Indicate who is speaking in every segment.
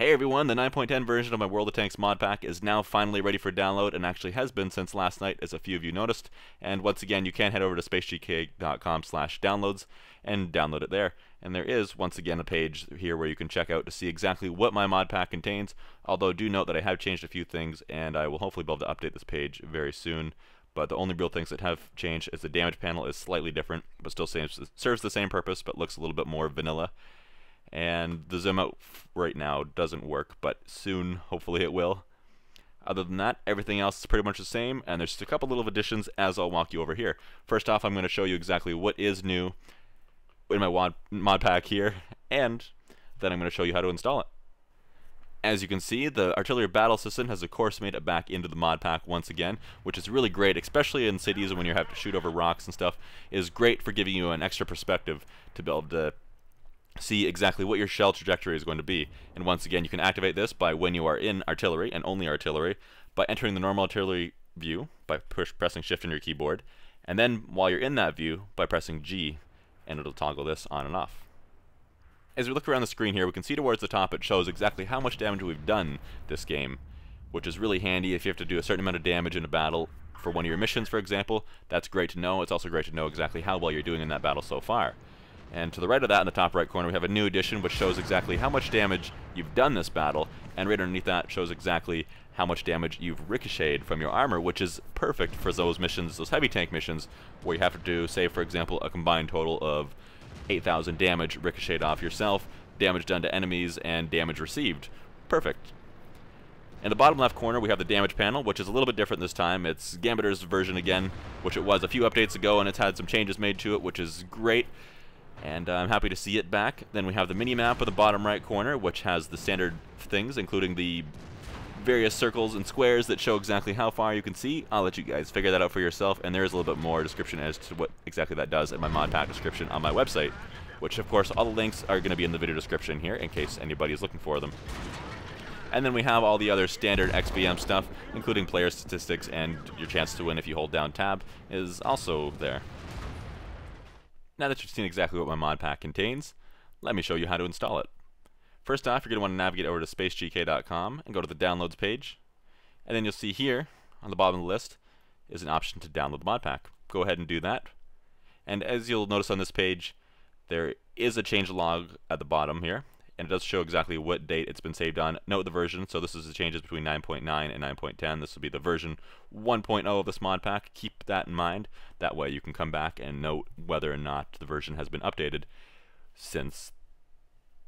Speaker 1: Hey everyone, the 9.10 version of my World of Tanks mod pack is now finally ready for download, and actually has been since last night, as a few of you noticed. And once again, you can head over to spacegk.com/downloads and download it there. And there is, once again, a page here where you can check out to see exactly what my mod pack contains, although do note that I have changed a few things, and I will hopefully be able to update this page very soon. But the only real things that have changed is the damage panel is slightly different, but still serves the same purpose, but looks a little bit more vanilla. And the zoom out right now doesn't work, but soon hopefully it will. Other than that, everything else is pretty much the same, and there's just a couple little additions as I'll walk you over here. First off, I'm going to show you exactly what is new in my mod pack here, and then I'm going to show you how to install it. As you can see, the artillery battle system has of course made it back into the mod pack once again, which is really great, especially in cities when you have to shoot over rocks and stuff. It is great for giving you an extra perspective to be able to see exactly what your shell trajectory is going to be. And once again, you can activate this by when you are in artillery, and only artillery, by entering the normal artillery view by pressing shift on your keyboard, and then while you're in that view by pressing G, and it'll toggle this on and off. As we look around the screen here, we can see towards the top it shows exactly how much damage we've done this game, which is really handy if you have to do a certain amount of damage in a battle for one of your missions, for example. That's great to know. It's also great to know exactly how well you're doing in that battle so far. And to the right of that, in the top right corner, we have a new addition which shows exactly how much damage you've done this battle, and right underneath that shows exactly how much damage you've ricocheted from your armor, which is perfect for those missions, those heavy tank missions, where you have to do, say for example, a combined total of 8,000 damage ricocheted off yourself, damage done to enemies, and damage received. Perfect. In the bottom left corner, we have the damage panel, which is a little bit different this time. It's Gambitter's version again, which it was a few updates ago, and it's had some changes made to it, which is great. And I'm happy to see it back. Then we have the mini-map in the bottom right corner, which has the standard things, including the various circles and squares that show exactly how far you can see. I'll let you guys figure that out for yourself, and there is a little bit more description as to what exactly that does in my mod pack description on my website, which of course all the links are going to be in the video description here in case anybody is looking for them. And then we have all the other standard XBM stuff, including player statistics, and your chance to win if you hold down tab is also there. Now that you've seen exactly what my mod pack contains, let me show you how to install it. First off, you're going to want to navigate over to spacegk.com and go to the downloads page, and then you'll see here on the bottom of the list is an option to download the mod pack. Go ahead and do that. And as you'll notice on this page, there is a change log at the bottom here, and it does show exactly what date it's been saved on. Note the version, so this is the changes between 9.9 and 9.10. This will be the version 1.0 of this mod pack. Keep that in mind. That way you can come back and note whether or not the version has been updated since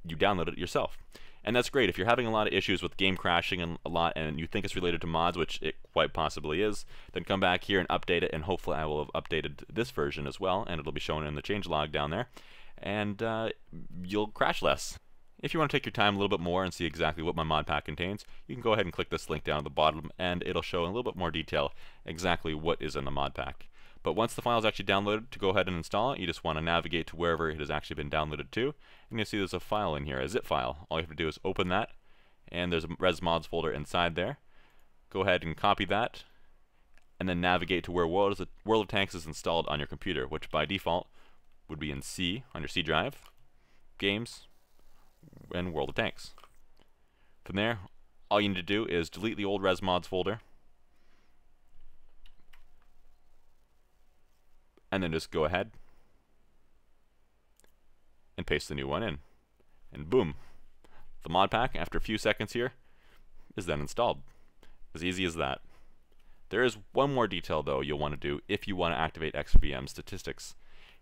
Speaker 1: you downloaded it yourself. And that's great. If you're having a lot of issues with game crashing a lot and you think it's related to mods, which it quite possibly is, then come back here and update it, and hopefully I will have updated this version as well, and it'll be shown in the changelog down there, and you'll crash less. If you want to take your time a little bit more and see exactly what my mod pack contains, you can go ahead and click this link down at the bottom, and it'll show in a little bit more detail exactly what is in the mod pack. But once the file is actually downloaded, to go ahead and install it, you just want to navigate to wherever it has actually been downloaded to, and you'll see there's a file in here, a zip file. All you have to do is open that, and there's a resmods folder inside there. Go ahead and copy that, and then navigate to where World of Tanks is installed on your computer, which by default would be in C, on your C drive, Games, and World of Tanks. From there, all you need to do is delete the old resmods folder, and then just go ahead and paste the new one in. And boom, the mod pack, after a few seconds here, is then installed. As easy as that. There is one more detail though you'll want to do if you want to activate XBM statistics,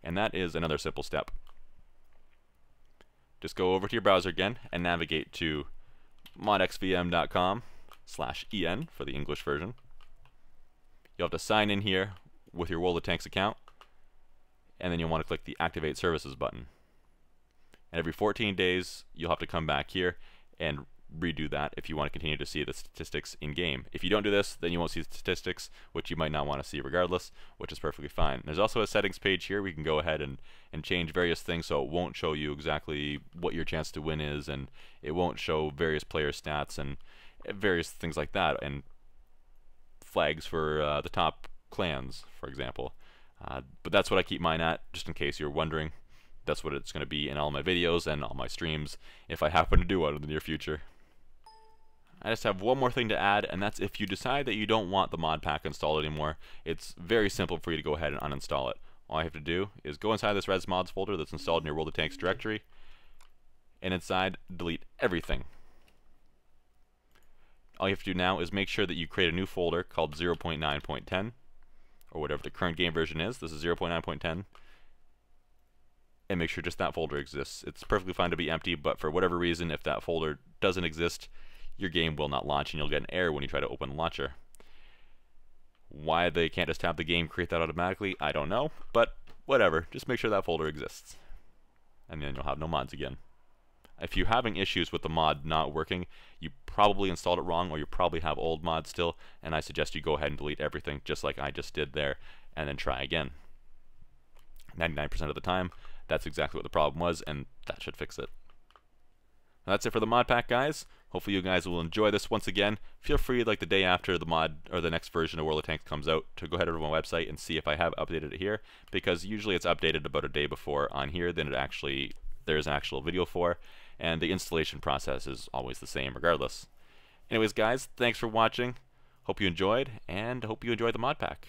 Speaker 1: and that is another simple step. Just go over to your browser again and navigate to modxvm.com/en for the English version. You'll have to sign in here with your World of Tanks account, and then you'll want to click the Activate Services button. And every 14 days, you'll have to come back here and redo that if you want to continue to see the statistics in game. If you don't do this, then you won't see the statistics, which you might not want to see regardless, which is perfectly fine. There's also a settings page here where you can go ahead and change various things, so it won't show you exactly what your chance to win is, and it won't show various player stats and various things like that, and flags for the top clans, for example. But that's what I keep mine at, just in case you're wondering. That's what it's going to be in all my videos and all my streams if I happen to do one in the near future. I just have one more thing to add, and that's if you decide that you don't want the mod pack installed anymore, it's very simple for you to go ahead and uninstall it. All you have to do is go inside this Res Mods folder that's installed in your World of Tanks directory, and inside, delete everything. All you have to do now is make sure that you create a new folder called 0.9.10, or whatever the current game version is. This is 0.9.10. And make sure just that folder exists. It's perfectly fine to be empty, but for whatever reason, if that folder doesn't exist, your game will not launch and you'll get an error when you try to open the launcher. Why they can't just have the game create that automatically, I don't know, but whatever. Just make sure that folder exists. And then you'll have no mods again. If you're having issues with the mod not working, you probably installed it wrong, or you probably have old mods still, and I suggest you go ahead and delete everything just like I just did there, and then try again. 99% of the time, that's exactly what the problem was, and that should fix it. That's it for the mod pack, guys. Hopefully you guys will enjoy this. Once again, feel free, like the day after the mod or the next version of World of Tanks comes out, to go ahead over to my website and see if I have updated it here, because usually it's updated about a day before on here than there's an actual video for, and the installation process is always the same regardless. Anyways, guys, thanks for watching. Hope you enjoyed, and hope you enjoyed the mod pack.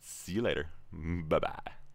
Speaker 1: See you later. Bye-bye.